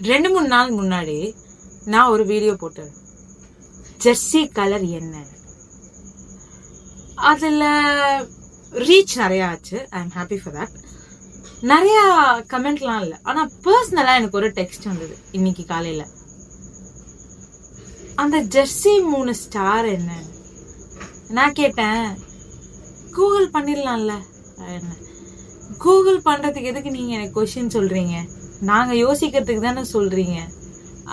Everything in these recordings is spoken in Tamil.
2-3 நாள் முன்னாடி நான் ஒரு வீடியோ போட்டேன். ஜெர்சி கலர் என்ன, அதுல ரீச் நிறைய ஆச்சு. I am happy for that. நிறைய கமெண்ட்லாம் இல்லை, ஆனா பர்சனலா எனக்கு ஒரு டெக்ஸ்ட் வந்தது இன்னைக்கு காலையில. அந்த ஜெர்சி 3 ஸ்டார் என்ன நான் கேட்டேன். கூகுள் பண்ணிடலாம்ல. கூகுள் பண்றதுக்கு எதுக்கு நீங்க எனக்கு கொஸ்டின் சொல்றீங்க, நாங்க யோசிக்கிறதுக்கு தானே சொல்றீங்க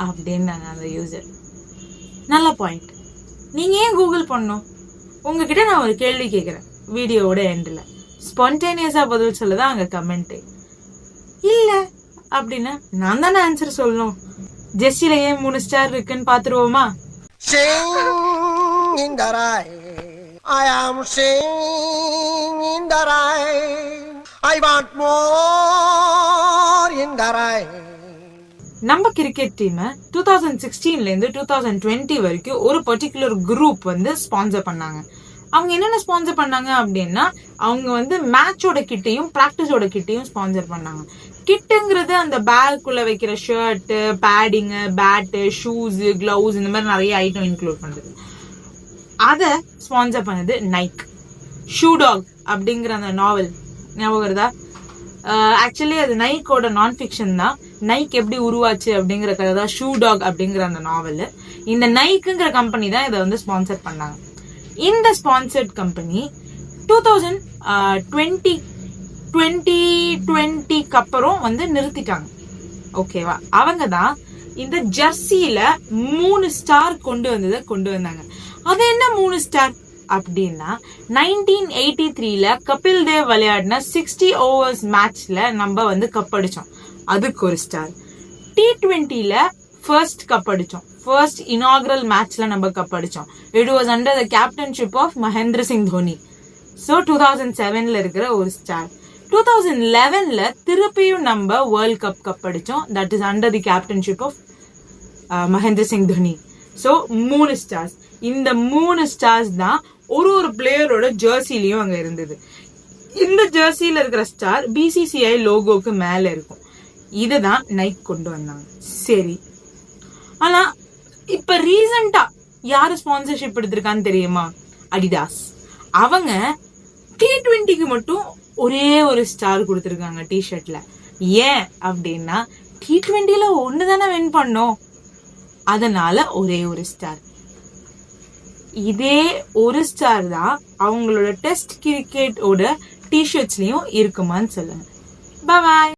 அப்படின்னாங்க அந்த யூசர். நல்ல பாயிண்ட். நீங்க ஏன் கூகுள் பண்ணும்? உங்ககிட்ட நான் ஒரு கேள்வி கேட்கிறேன் வீடியோவோட எண்ட்ல. ஸ்பான்டேனியஸா பதில் சொல்லதான் அங்க கமெண்ட். இல்ல அப்படின்னா நான் தானே ஆன்சர் சொல்லணும். ஜெர்சில ஏன் 3 ஸ்டார் இருக்குன்னு பாத்துருவோமா? I am singing the rain. I want more in the rain. நம்ம கிரிக்கெட் டீம் 2016ல இருந்து 2020 வரைக்கும் ஒரு பர்டிகுலர் குரூப் வந்து ஸ்பான்சர் பண்ணாங்க. அவங்க என்னென்ன ஸ்பான்சர் பண்ணாங்க அப்படின்னா, அவங்க மேட்சோட கிட்டையும் பிராக்டிஸோட கிட்டையும் ஸ்பான்சர் பண்ணாங்க. கிட்டுங்கிறது அந்த பேக்குள்ள வைக்கிற shirt, padding, bat, shoes, gloves, இந்த மாதிரி நிறைய ஐட்டம் இன்க்ளூட் பண்றது. அத ஸ்பான்சர் பண்ணது நைக். ஷூ டாக் அப்படிங்கிற அந்த நாவல் ஞாபகம் வருதா? ஆக்சுவலி அது நைக்கோட நான் ஃபிக்ஷன் தான். நைக் எப்படி உருவாச்சு அப்படிங்கிற கதை தான் ஷூ டாக் அப்படிங்கிற அந்த நாவல். இந்த நைக்குங்கிற கம்பெனி தான் இதை ஸ்பான்சர் பண்ணாங்க. இந்த ஸ்பான்சர்ட் கம்பெனி 2020க்கு அப்புறம் நிறுத்திட்டாங்க. ஓகேவா? அவங்க தான் இந்த ஜெர்சியில 3 ஸ்டார் கொண்டு வந்தாங்க. அது என்ன 3 ஸ்டார் அப்படின்னா, 1983ல கபில் தேவ் விளையாடின 60 ஓவர்ஸ் மேட்ச்ல நம்ம கப் அடிச்சோம், அதுக்கு ஒரு ஸ்டார். T20ல ஃபர்ஸ்ட் கப் அடிச்சோம், ஃபர்ஸ்ட் இனாகுரல் மேட்ச்ல நம்ம கப் அடிச்சோம். It was under the captainship of Mahendra Singh Dhoni. So 2007ல இருக்கிற ஒரு ஸ்டார். 2011ல திருப்பியும் நம்ம வேர்ல்ட் கப் அடிச்சோம். That is under the captainship of Mahendra Singh Dhoni. So 3 stars. இந்த 3 ஸ்டார்ஸ் தான் ஒரு பிளேயரோட ஜெர்சிலயும் அங்க இருந்தது. இந்த ஜெர்சியில இருக்கிற ஸ்டார் BCCI லோகோக்கு மேல இருக்கும். இதுதான் நைக் கொண்டு வந்தாங்க. சரி, ஆனா இப்ப ரீசெண்டா யாரு ஸ்பான்சர்ஷிப் எடுத்திருக்கான்னு தெரியுமா? அடிடாஸ். அவங்க T20க்கு மட்டும் ஒரே ஒரு ஸ்டார் கொடுத்திருக்காங்க டிஷர்ட்ல. ஏன் அப்படின்னா, T20ல ஒண்ணுதானே வின் பண்ணோம், அதனால ஒரே ஒரு ஸ்டார். இதே ஒரு ஸ்டார் தான் அவங்களோட டெஸ்ட் கிரிக்கெட்டோட டிஷர்ட்ஸ்லயும் இருக்குமான்னு சொல்லுங்க. பாய்.